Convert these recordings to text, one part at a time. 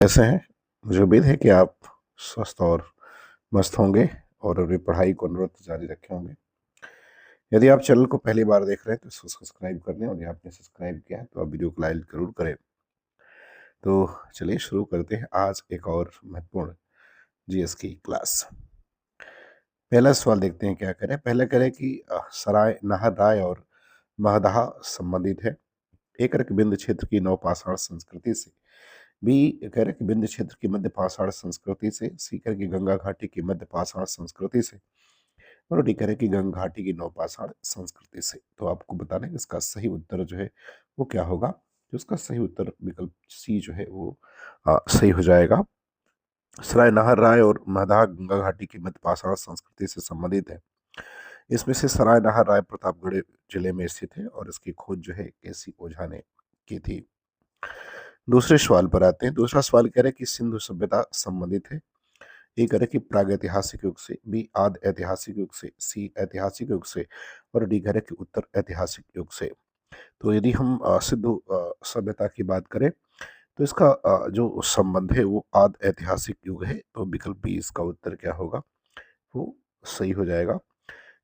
कैसे हैं? मुझे उम्मीद है कि आप स्वस्थ और मस्त होंगे और अपनी पढ़ाई को निरंतर जारी रखे होंगे। यदि आप चैनल को पहली बार देख रहे हैं तो इसको सब्सक्राइब कर लें और यदि आपने सब्सक्राइब किया है तो आप वीडियो को लाइक ज़रूर करें। तो चलिए शुरू करते हैं आज एक और महत्वपूर्ण जीएस की क्लास। पहला सवाल देखते हैं क्या कह रहे हैं। पहले कह रहे हैं कि सराय, नाहर, राय और महदाह संबंधित है। ए कह रहे कि बिंद क्षेत्र की नवपाषाण संस्कृति से। बी कह रहे कि बिंद क्षेत्र की मध्य पाषाण संस्कृति से। सी कह रहे कि गंगा घाटी की मध्य पाषाण संस्कृति से। और डी कह रहे कि गंगा घाटी की नवपाषाण संस्कृति से। तो आपको बताना है कि इसका सही उत्तर जो है वो क्या होगा। तो इसका सही उत्तर विकल्प सी जो है वो सही हो जाएगा। सराय नाहर, राय और महदाह गंगा घाटी की मध्य पाषाण संस्कृति से संबंधित है। इसमें से सराय नाहर राय प्रतापगढ़ जिले में स्थित है और इसकी खोज जो है केसी ओझा ने की थी। दूसरे सवाल पर आते हैं। दूसरा सवाल कह रहे हैं कि सिंधु सभ्यता संबंधित है। ए कह रहे कि प्रागैतिहासिक युग से। बी आद ऐतिहासिक युग से। सी ऐतिहासिक युग से। और डी कह रहे कि उत्तर ऐतिहासिक युग से। तो यदि हम सिंधु सभ्यता की बात करें तो इसका जो संबंध है वो आद ऐतिहासिक युग है। तो विकल्प बी इसका उत्तर क्या होगा, वो सही हो जाएगा।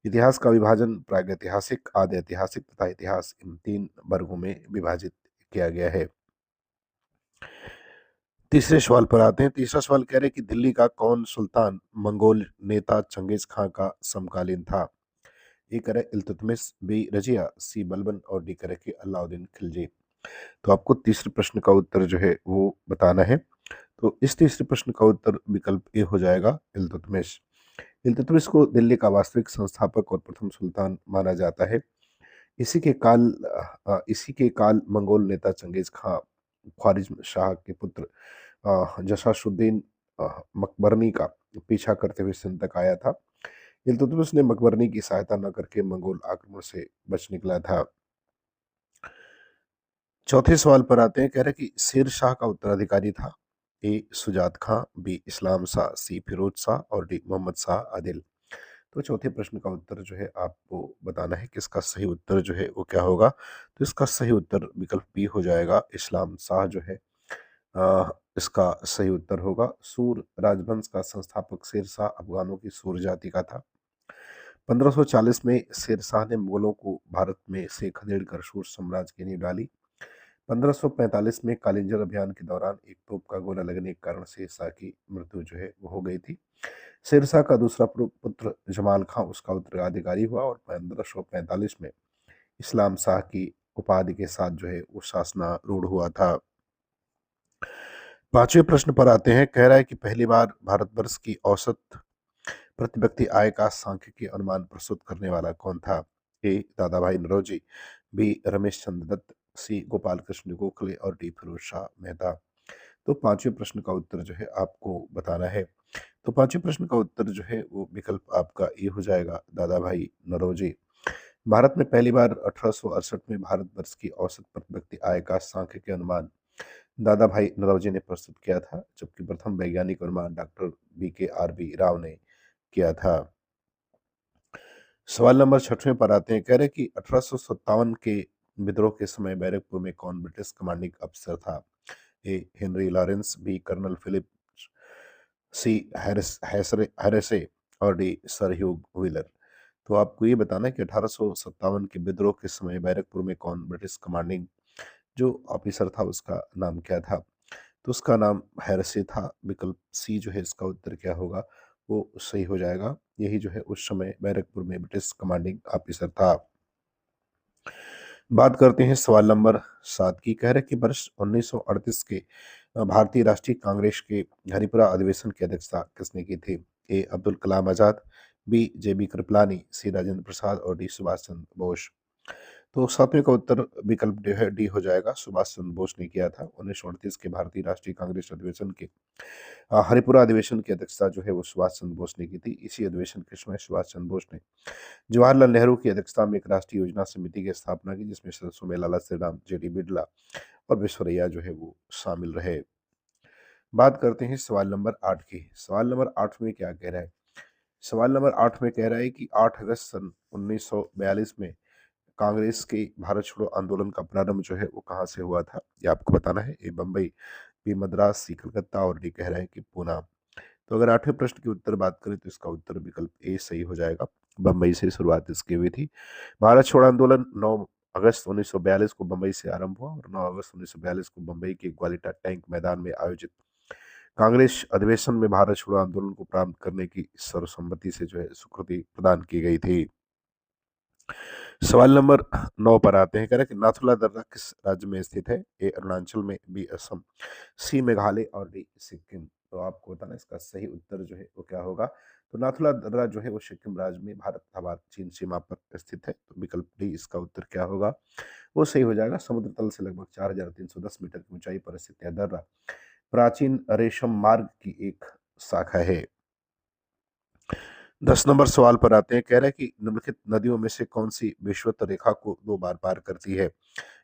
इतिहास का विभाजन प्रागैतिहासिक, आद ऐतिहासिक तथा इतिहास, इन 3 वर्गों में विभाजित किया गया है। तीसरे सवाल पर आते हैं। तीसरा सवाल कह रहे हैं कि दिल्ली का कौन सुल्तान मंगोल नेता चंगेज खां का समकालीन था। ए कह रहे इल्तुतमिश, बी रजिया, सी बलबन और डी कह रहे कि अलाउद्दीन खिलजी। तो आपको तीसरे प्रश्न का उत्तर जो है वो बताना है। तो इस तीसरे प्रश्न का उत्तर विकल्प ए हो जाएगा, इल्तुतमिश। इल्तुतमिश को दिल्ली का वास्तविक संस्थापक और प्रथम सुल्तान माना जाता है। इसी के काल मंगोल नेता चंगेज खां ख्वारिज्म शाह के पुत्र जशाशुद्दीन मकबरनी का पीछा करते हुए सिंध तक आया था। इल्तुतमिश ने मकबरनी की सहायता न करके मंगोल आक्रमण से बच निकला था। चौथे सवाल पर आते हैं। कह रहे कि शेर शाह का उत्तराधिकारी था। ए सुजात खां, बी इस्लाम शाह, सी फिरोज शाह और डी मोहम्मद शाह आदिल। तो चौथे प्रश्न का उत्तर जो है आपको बताना है कि इसका सही उत्तर जो है वो क्या होगा। तो इसका सही उत्तर विकल्प बी हो जाएगा, इस्लाम शाह जो है इसका सही उत्तर होगा। सूर राजवंश का संस्थापक शेर शाह अफगानों की सूर जाति का था। 1540 में शेर शाह ने मुगलों को भारत में से खदेड़कर सूर साम्राज्य की नींव डाली। 1545 में कालिंजर अभियान के दौरान एक तोप का गोला लगने के कारण शेर शाह की मृत्यु जो है वो हो गई थी। शेर शाह का दूसरा पुत्र जमाल खां उसका उत्तराधिकारी हुआ और 1545 में इस्लाम शाह की उपाधि के साथ जो है वो शासनारूढ़ हुआ था। पांचवें प्रश्न पर आते हैं। कह रहा है कि पहली बार भारतवर्ष की औसत प्रति व्यक्ति आय का सांख्यिकीय अनुमान प्रस्तुत करने वाला कौन था। ए दादा भाई नौरोजी, बी रमेश चंद्र दत्त, सी गोपाल कृष्ण गोखले और डी फिरोज शाह मेहता। तो पांचवें प्रश्न का उत्तर जो है आपको बताना है। तो पांचवें प्रश्न का उत्तर जो है वो विकल्प आपका ये हो जाएगा, दादा भाई नौरोजी। भारत में पहली बार 1868 में भारतवर्ष की औसत प्रति व्यक्ति आय का सांख्यिकीय अनुमान दादा भाई नौरोजी ने प्रस्तुत किया था, जबकि प्रथम वैज्ञानिक अनुमान डॉक्टर BKRB राव ने किया था। सवाल नंबर 6वें पर आते हैं। कह रहे कि 1857 के विद्रोह के समय बैरकपुर में कौन ब्रिटिश कमांडिंग अफसर था। A Henry Lawrence, B colonel Philip, C Harris और डी सर ह्यूग व्हीलर। तो आपको ये बताना है कि 1857 के विद्रोह के समय बैरकपुर में कौन ब्रिटिश कमांडिंग जो ऑफिसर था उसका नाम क्या था। तो उसका नाम हैरिसे था। विकल्प सी जो है इसका उत्तर क्या होगा, वो सही हो जाएगा। यही जो है उस समय बैरकपुर में ब्रिटिश कमांडिंग ऑफिसर था। बात करते हैं सवाल नंबर 7 की। कह रहे कि वर्ष 1938 के भारतीय राष्ट्रीय कांग्रेस के हरिपुरा अधिवेशन की अध्यक्षता किसने की थी। ए अब्दुल कलाम आजाद, बी JB कृपलानी, सी राजेंद्र प्रसाद और डी सुभाष चंद्र बोस। तो 7वें का उत्तर विकल्प डी हो जाएगा, सुभाष चंद्र बोस ने किया था। 1938 के भारतीय राष्ट्रीय कांग्रेस अधिवेशन के हरिपुरा अधिवेशन की अध्यक्षता जो है वो सुभाष चंद्र बोस ने की थी। इसी अधिवेशन के समय सुभाष चंद्र बोस ने जवाहरलाल नेहरू की अध्यक्षता में एक राष्ट्रीय योजना समिति की स्थापना की, जिसमें सदस्यों में लाला श्रीराम, JD बिरला और विश्वरैया जो है वो शामिल रहे। बात करते हैं सवाल नंबर 8 की। सवाल नंबर 8 में क्या कह रहा है। सवाल नंबर 8 में कह रहा है कि 8 अगस्त सन 1942 में कांग्रेस के भारत छोड़ो आंदोलन का प्रारंभ जो है वो कहाँ से हुआ था, ये आपको बताना है। ए बम्बई, बी मद्रास, सी कलकत्ता और डी कह रहा है कि पूना। तो अगर 8वें प्रश्न की उत्तर बात करें तो इसका उत्तर विकल्प ए सही हो जाएगा। बम्बई से शुरुआत इसकी हुई थी। भारत छोड़ो आंदोलन 9 अगस्त 1942 को बम्बई से आरंभ हुआ और 9 अगस्त 1942 को बम्बई के ग्वालियर टैंक मैदान में आयोजित कांग्रेस अधिवेशन में भारत छोड़ो आंदोलन को प्रारंभ करने की सर्वसम्मति से जो है स्वीकृति प्रदान की गई थी। सवाल नंबर 9 पर आते हैं। कह रहे हैं कि नाथुला दर्रा किस राज्य में स्थित है? ए अरुणाचल में, बी असम, सी मेघालय और डी सिक्किम। तो आपको बताना इसका सही उत्तर जो है वो क्या होगा। तो नाथुला दर्रा जो है वो सिक्किम राज्य में भारत तथा चीन सीमा पर स्थित है। तो विकल्प डी इसका उत्तर क्या होगा, वो सही हो जाएगा। समुद्र तल से लगभग 4310 मीटर की ऊंचाई पर स्थित यह दर्रा प्राचीन रेशम मार्ग की एक शाखा है। 10 नंबर सवाल पर आते हैं। कह रहे हैं कि निम्नलिखित नदियों में से कौन सी विषुवत रेखा को 2 बार पार करती है?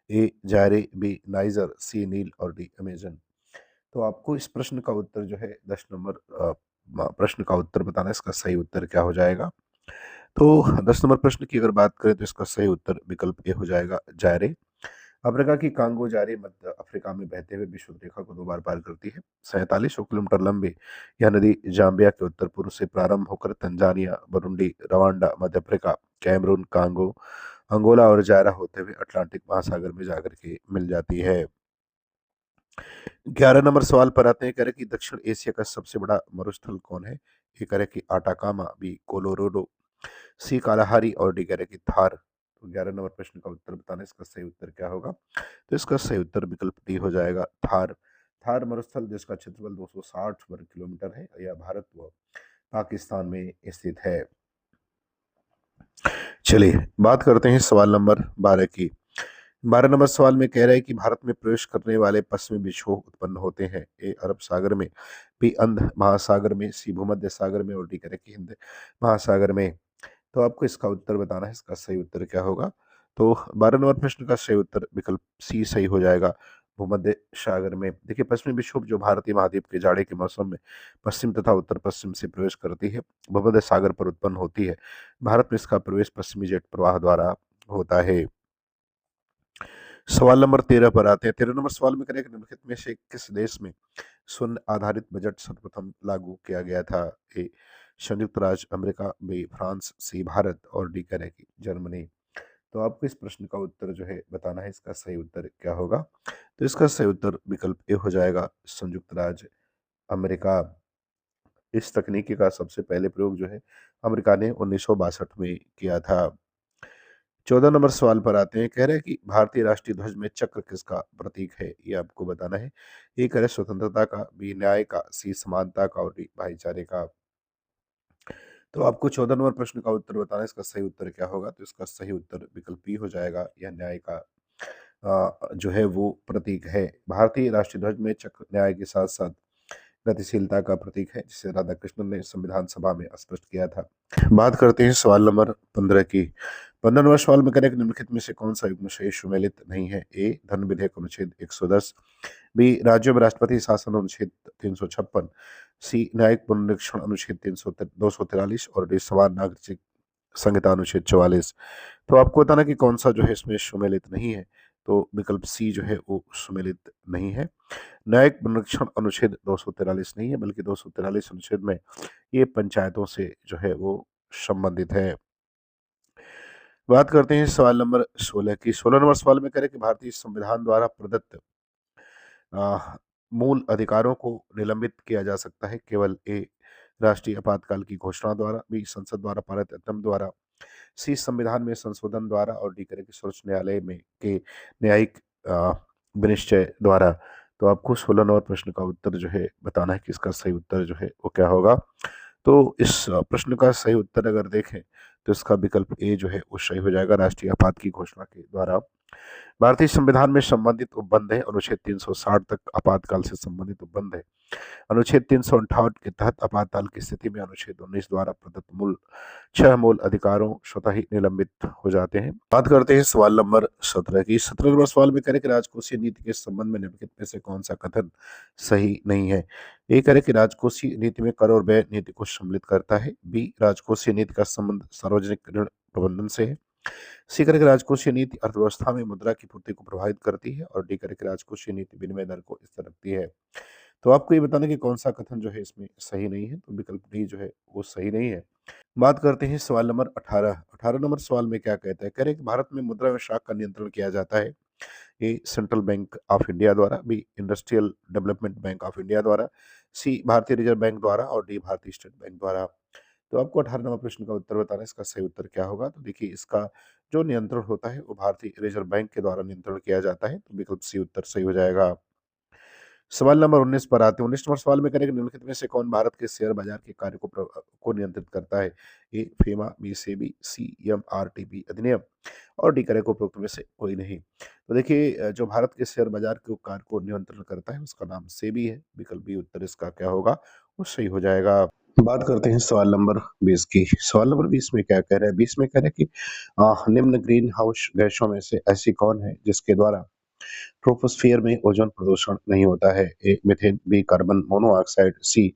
ए जायरे, बी नाइजर, सी नील और डी अमेजन। तो आपको इस प्रश्न का उत्तर जो है 10 नंबर प्रश्न का उत्तर बताना है। इसका सही उत्तर क्या हो जाएगा। तो 10 नंबर प्रश्न की अगर बात करें तो इसका सही उत्तर विकल्प ए हो जाएगा, जायरे। अफ्रीका की कांगो जारी मध्य अफ्रीका में बहते हुए विषुवत रेखा को 2 बार पार करती है। 4700 किलोमीटर लंबी यह नदी जाम्बिया के उत्तर पूर्व से प्रारंभ होकर तंजानिया, बुरुंडी, रवांडा, मध्य अफ्रीका, कैमरून, कांगो, अंगोला और जायरा होते हुए अटलांटिक महासागर में जाकर के मिल जाती है। 11 नंबर सवाल पर आते हैं। कह रहे कि दक्षिण एशिया का सबसे बड़ा मरुस्थल कौन है? ए कह रहे कि आटाकामा, बी कोलोराडो, सी कालाहारी और डी कह रहे कि थार। तो 11 नंबर प्रश्न का उत्तर बताना है। इसका सही उत्तर क्या होगा। तो इसका सही उत्तर विकल्प डी हो जाएगा, थार। थार मरुस्थल जिसका क्षेत्रफल 260 वर्ग किलोमीटर है, यह भारत व पाकिस्तान में स्थित है। चलिए बात करते हैं सवाल नंबर 12 की। 12 नंबर सवाल में कह रहा है कि भारत में प्रवेश करने वाले पश्चिमी विक्षोभ उत्पन्न होते हैं। ए अरब सागर में, बी अंध महासागर में, सी भूमध्य सागर में और डी कह रहे कि हिंद महासागर में। तो आपको इसका उत्तर बताना है। इसका सही उत्तर क्या होगा। तो 12 नंबर प्रश्न का सही उत्तर विकल्प सी सही हो जाएगा, भूमध्य सागर में। देखिए पश्चिमी विक्षोभ जो भारतीय महाद्वीप के जाड़े के मौसम में पश्चिम तथा उत्तर पश्चिम से प्रवेश करती है, भूमध्य सागर पर उत्पन्न होती है। भारत में इसका प्रवेश पश्चिमी जेट प्रवाह द्वारा होता है। सवाल नंबर 13 पर आते हैं। 13 नंबर सवाल में करें निम्नलिखित में से किस देश में शून्य आधारित बजट सर्वप्रथम लागू किया गया था? ए संयुक्त राज्य अमेरिका, बी फ्रांस, सी भारत और डी करें कि जर्मनी। तो आपको इस प्रश्न का उत्तर जो है बताना है। इसका सही उत्तर क्या होगा। तो इसका सही उत्तर विकल्प ए हो जाएगा, संयुक्त राज्य अमेरिका। इस तकनीकी का सबसे पहले प्रयोग जो है अमेरिका ने 1962 में किया था। 14 नंबर सवाल पर आते हैं। कह रहे हैं कि भारतीय राष्ट्रीय ध्वज में चक्र किसका प्रतीक है? ये आपको बताना है। ए कह रहे स्वतंत्रता का, बी न्याय का, सी समानता का और डी भाईचारे का। तो आपको 14 नंबर प्रश्न का उत्तर बताना है। इसका सही उत्तर क्या होगा। तो इसका सही उत्तर विकल्प बी हो जाएगा, यह न्याय का जो है वो प्रतीक है। भारतीय राष्ट्रीय ध्वज में चक्र न्याय के साथ साथ गतिशीलता का प्रतीक है, जिसे राधा कृष्णन ने संविधान सभा में स्पष्ट किया था। बात करते हैं सवाल नंबर 15 की। 15 नंबर सवाल में करें कि निम्नलिखित में से कौन सा युग्म सही सुमेलित नहीं है? ए धन विधेयक अनुच्छेद 110, बी राज्यों में राष्ट्रपति शासन अनुच्छेद 356, सी न्यायिक पुनरीक्षण अनुच्छेद 243 और डी समान नागरिक संहिता अनुच्छेद 44। तो आपको बताना कि कौन सा जो है इसमें सुमेलित नहीं है। तो विकल्प सी जो है वो सुमेलित नहीं है। न्यायिक पुनरीक्षण अनुच्छेद 243 नहीं है, बल्कि 243 अनुच्छेद में ये पंचायतों से जो है वो संबंधित है। बात करते हैं सवाल नंबर 16 की। 16 नंबर सवाल में करें कि भारतीय संविधान द्वारा प्रदत्त मूल अधिकारों को निलंबित किया जा सकता है केवल ए राष्ट्रीय आपातकाल की घोषणा द्वारा, बी संसद द्वारा पारित अधिनियम द्वारा, सी संविधान में संशोधन द्वारा और डी करें कि सर्वोच्च न्यायालय में के न्यायिक विनिश्चय द्वारा। तो आपको 16 नंबर प्रश्न का उत्तर जो है बताना है कि इसका सही उत्तर जो है वो क्या होगा। तो इस प्रश्न का सही उत्तर अगर देखें तो इसका विकल्प ए जो है वो सही हो जाएगा, राष्ट्रीय आपात की घोषणा के द्वारा। भारतीय संविधान में संबंधित उपबंध है। अनुच्छेद 360 तक आपातकाल से संबंधित उपबंध है। अनुच्छेद 358 के तहत आपातकाल की स्थिति में अनुच्छेद 19 द्वारा प्रदत्त मूल 6 मूल अधिकारों स्वतः ही निलंबित हो जाते हैं। बात करते हैं सवाल नंबर 17 की। 17 नंबर सवाल में करें कि राजकोषीय नीति के संबंध में निम्नलिखित में से कौन सा कथन सही नहीं है? ए करें कि राजकोषीय नीति में कर और व्यय नीति को सम्मिलित करता है, बी राजकोषीय नीति का संबंध सार्वजनिक ऋण प्रबंधन से है, सी करेक्ट, राजकोषीय नीति अर्थव्यवस्था में मुद्रा की पूर्ति को प्रभावित करती है, और डी करेक्ट, राजकोषीय नीति विनिमय दर को स्थिर रखती है। तो आपको ये बताना कि कौन सा कथन जो है इसमें सही नहीं है, तो विकल्प डी जो है वो सही नहीं है। बात करते हैं सवाल नंबर 18। 18 नंबर सवाल में क्या कहता है, कह रहे हैं कि भारत में मुद्रा विशाख का नियंत्रण किया जाता है। A Central Bank of India द्वारा, B Industrial Development Bank of India द्वारा, सी भारतीय रिजर्व बैंक द्वारा, और डी भारतीय स्टेट बैंक द्वारा। तो आपको 18 नंबर प्रश्न का उत्तर बताना है, इसका सही उत्तर क्या होगा। तो देखिए, इसका जो नियंत्रण होता है वो भारतीय रिजर्व बैंक के द्वारा नियंत्रण किया जाता है, तो विकल्प सी उत्तर सही हो जाएगा। सवाल नंबर 19 पर आते हैं। 19 नंबर सवाल में करेंगे, निम्नलिखित में से कौन भारत के शेयर बाजार के कार्य को नियंत्रित करता है। ए फेमा, बी सेबी, सी एमआरटीबी अधिनियम, और डी करेक्ट उपरोक्त में से कोई नहीं। तो देखिए, जो भारत के शेयर बाजार के कार्य को नियंत्रण करता है उसका नाम सेबी है। विकल्प बी उत्तर इसका क्या होगा, वो सही हो जाएगा। बात करते हैं सवाल नंबर 20 की। सवाल नंबर 20 में क्या कह रहा है, 20 में कह रहा है कि निम्न ग्रीन हाउस गैसों में से ऐसी कौन है जिसके द्वारा ट्रोपोस्फियर में ओजोन प्रदूषण नहीं होता है। A methane, B carbon monoxide, C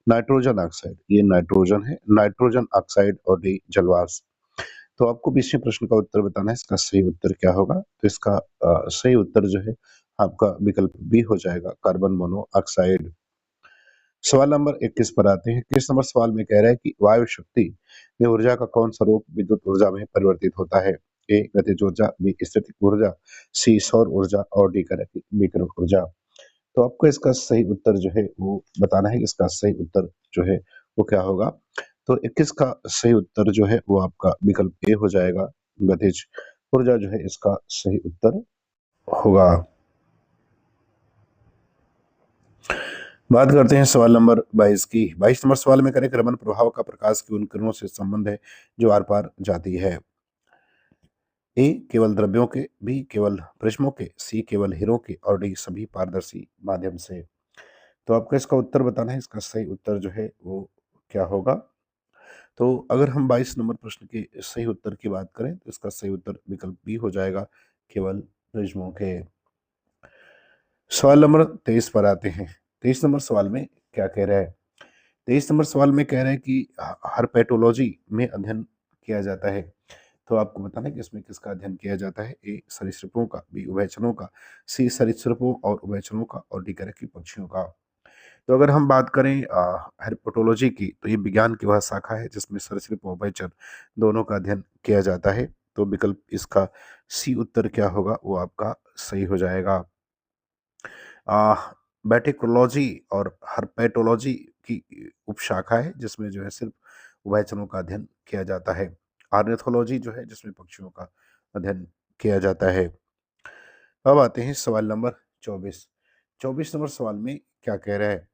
nitrogen oxide. ये नाइट्रोजन है, नाइट्रोजन ऑक्साइड, और डी जलवाष्प। तो आपको 20वें प्रश्न का उत्तर बताना है, इसका सही उत्तर क्या होगा। तो इसका सही उत्तर जो है आपका विकल्प बी हो जाएगा, कार्बन मोनोऑक्साइड। सवाल नंबर 21 पर आते हैं। 21 नंबर सवाल में कह रहा है कि वायु शक्ति में ऊर्जा का कौन सा रूप विद्युत ऊर्जा में परिवर्तित होता है। ए गतिज ऊर्जा, बी स्थितिक ऊर्जा, सी सौर ऊर्जा, और डी करेक्ट विकिरण ऊर्जा। तो आपको इसका सही उत्तर जो है वो बताना है, इसका सही उत्तर जो है वो क्या होगा। तो 21 का सही उत्तर जो है वो आपका विकल्प ए हो जाएगा, गतिज ऊर्जा जो है इसका सही उत्तर होगा। बात करते हैं सवाल नंबर 22 की। 22 नंबर सवाल में करें, रमन प्रभाव का प्रकाश की उन किरणों से संबंध है जो आर पार जाती है। ए केवल द्रव्यों के, बी केवल प्रिज्मों के, सी केवल हीरों के, और डी सभी पारदर्शी माध्यम से। तो आपको इसका उत्तर बताना है, इसका सही उत्तर जो है वो क्या होगा। तो अगर हम 22 नंबर प्रश्न के सही उत्तर की बात करें तो इसका सही उत्तर विकल्प बी हो जाएगा, केवल प्रिज्मों के। सवाल नंबर 23 पर आते हैं। 23 नंबर सवाल में क्या कह रहा है, 23 नंबर सवाल में कह रहा है कि हर्पेटोलॉजी में अध्ययन किया जाता है। तो आपको बताना है कि इसमें किसका अध्ययन किया जाता है। ए सरीसृपों का, बी उभयचरों का, सी सरीसृपों और उभयचरों का, और डी करेक्ट पक्षियों का। तो अगर हम बात करें हेर्पेटोलॉजी की, तो ये विज्ञान की वह शाखा है जिसमें सरीसृप और उभयचर दोनों का अध्ययन किया जाता है। तो विकल्प इसका सी उत्तर क्या होगा, वो आपका सही हो जाएगा। बैटिकोलॉजी और हर्पेटोलॉजी की उपशाखा है जिसमें जो है सिर्फ उभयचरों का अध्ययन किया जाता है। आर्निथोलॉजी जो है जिसमें पक्षियों का अध्ययन किया जाता है। अब आते हैं सवाल नंबर 24। 24 नंबर सवाल में क्या कह रहा है,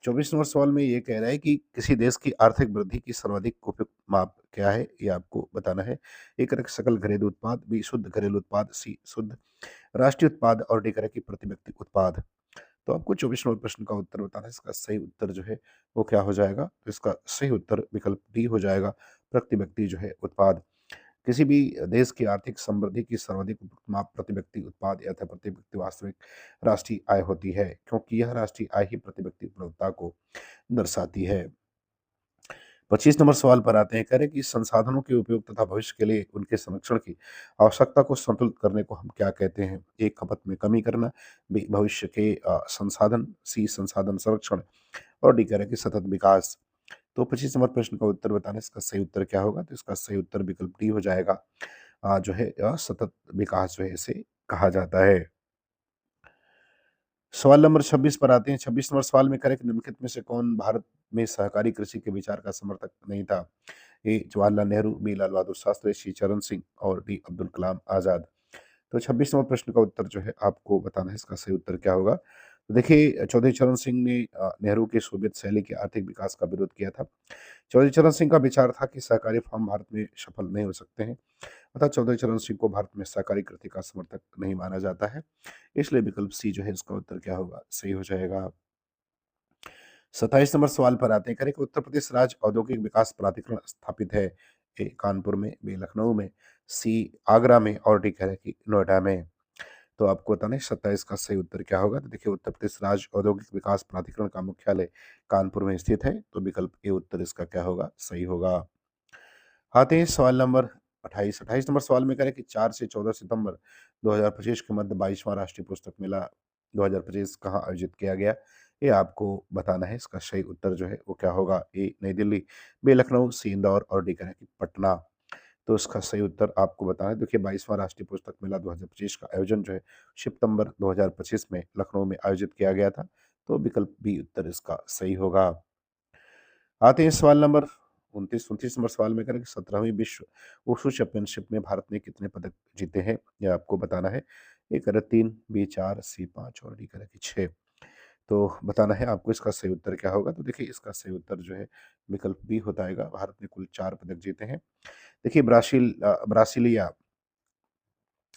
24 नंबर सवाल में ये कह रहा है कि किसी देश की आर्थिक वृद्धि की सर्वाधिक उपयुक्त माप क्या है, ये आपको बताना है। ए करेक्ट सकल घरेलू उत्पाद, बी शुद्ध घरेलू उत्पाद, सी शुद्ध राष्ट्रीय उत्पाद, और डी करेक्ट प्रति व्यक्ति उत्पाद। तो आपको 24 नंबर प्रश्न का उत्तर बताना है, इसका सही उत्तर जो है वो क्या हो जाएगा। तो इसका सही उत्तर विकल्प डी हो जाएगा, प्रति व्यक्ति जो है उत्पाद। किसी भी देश की आर्थिक समृद्धि की सर्वाधिक उपयुक्त माप प्रति व्यक्ति उत्पाद या प्रति व्यक्ति वास्तविक राष्ट्रीय आय होती है, क्योंकि यह राष्ट्रीय आय ही प्रति व्यक्ति उपलब्धता को दर्शाती है। 25 नंबर सवाल पर आते हैं, कह रहे कि संसाधनों के उपयोग तथा भविष्य के लिए उनके संरक्षण की आवश्यकता को संतुलित करने को हम क्या कहते हैं। एक खपत में कमी करना, बी भविष्य के संसाधन, सी संसाधन संरक्षण, और डी कह रहे कि सतत विकास। तो 25 नंबर प्रश्न का उत्तर बताना, इसका सही उत्तर क्या होगा। तो इसका सही उत्तर विकल्प डी हो जाएगा, जो है सतत विकास जो है इसे कहा जाता है। सवाल नंबर 26 पर आते हैं। 26 नंबर सवाल में करेक्ट निम्नलिखित में से कौन भारत में सहकारी कृषि के विचार का समर्थक नहीं था। ए जवाहरलाल नेहरू, बी लाल बहादुर शास्त्री, सी चरण सिंह, और डी अब्दुल कलाम आजाद। तो 26 नंबर प्रश्न का उत्तर जो है आपको बताना है, इसका सही उत्तर क्या होगा। तो देखिए, चौधरी चरण सिंह ने नेहरू के सोवियत शैली के आर्थिक विकास का विरोध किया था। चौधरी चरण सिंह का विचार था कि सहकारी फर्म भारत में सफल नहीं हो सकते हैं, अतः चौधरी चरण सिंह को भारत में सहकारी कृषि का समर्थक नहीं माना जाता है। इसलिए विकल्प सी जो है इसका उत्तर क्या होगा, सही हो जाएगा। 27 नंबर सवाल पर आते हैं, करें कि उत्तर प्रदेश राज्य औद्योगिक विकास प्राधिकरण स्थापित है। ए कानपुर में, बी लखनऊ में, सी आगरा में, और डी कह रहे कि नोएडा में। तो आपको बताना है 27 का सही उत्तर क्या होगा। तो देखिए, उत्तर प्रदेश राज्य औद्योगिक विकास प्राधिकरण का मुख्यालय कानपुर में स्थित है। तो विकल्प ए उत्तर इसका क्या होगा, सही होगा। आते हैं सवाल नंबर 28 नंबर सवाल में करें कि 4 से 14 सितंबर 2025 के मध्य 22वां राष्ट्रीय पुस्तक मेला 2025 कहाँ आयोजित किया गया? ये आपको बताना है। इसका सही उत्तर जो है वो क्या होगा? ए नई दिल्ली, बी लखनऊ, सी इंदौर और डी करें कि पटना। तो इसका सही उत्तर आपको बताना है। देखिए 22वां राष्ट्रीय पुस्तक मेला 2025 का आयोजन जो है सितंबर 2025 में लखनऊ में आयोजित किया गया था। तो विकल्प बी उत्तर इसका सही होगा। आते हैं सवाल नंबर 29 नंबर सवाल में करें कि 17वीं विश्व वुशु चैंपियनशिप में भारत ने कितने पदक जीते हैं? ये आपको बताना है। ए करें 3, बी 4, सी 5 और डी करें कि 6। तो बताना है आपको इसका सही उत्तर क्या होगा? तो देखिए इसका सही उत्तर जो है विकल्प बी हो जाएगा। भारत ने कुल 4 पदक जीते हैं। देखिए ब्रासीलिया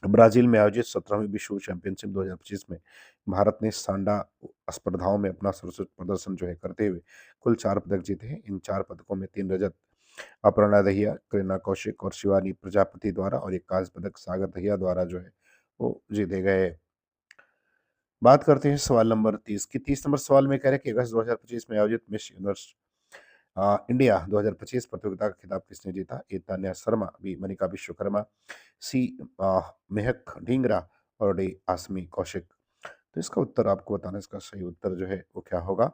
ब्राज़ील में आयोजित 17वीं विश्व चैंपियनशिप 2025 में भारत ने सांडा स्पर्धाओं में अपना सर्वोच्च प्रदर्शन जो है करते हुए कुल 4 पदक जीते हैं। इन 4 पदकों में 3 रजत अपर्णा दहिया, करीना कौशिक और शिवानी प्रजापति द्वारा और 1 कांस्य पदक सागर दहिया द्वारा जो है वो जीते गए। बात करते हैं सवाल नंबर 30 की। 30 नंबर सवाल में कह रहे हैं कि अगस्त 2025 में आयोजित मिस यूनिवर्स इंडिया 2025 प्रतियोगिता का खिताब किसने जीता? ए तान्या शर्मा, बी मनिका विश्वकर्मा, सी महक ढींगरा और डी आसमी कौशिक। तो इसका उत्तर आपको बताना है। इसका सही उत्तर जो है वो क्या होगा?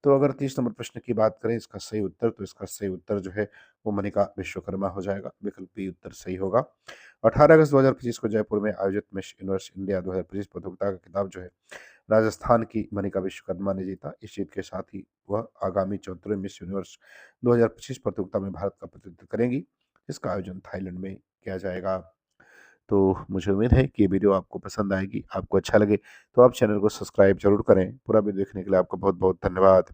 तो अगर 30 नंबर प्रश्न की बात करें इसका सही उत्तर, तो इसका सही उत्तर जो है वो मनिका विश्वकर्मा हो जाएगा। विकल्प बी उत्तर सही होगा। 18 अगस्त 2025 को जयपुर में आयोजित मिस यूनिवर्स इंडिया 2025 प्रतियोगिता का खिताब जो है राजस्थान की मनिका विश्वकर्मा ने जीता। इस जीत के साथ ही वह आगामी 74वें मिस यूनिवर्स 2025 प्रतियोगिता में भारत का प्रतिनिधित्व करेंगी। इसका आयोजन थाईलैंड में किया जाएगा। तो मुझे उम्मीद है कि ये वीडियो आपको पसंद आएगी, आपको अच्छा लगे तो आप चैनल को सब्सक्राइब जरूर करें। पूरा वीडियो देखने के लिए आपका बहुत बहुत धन्यवाद।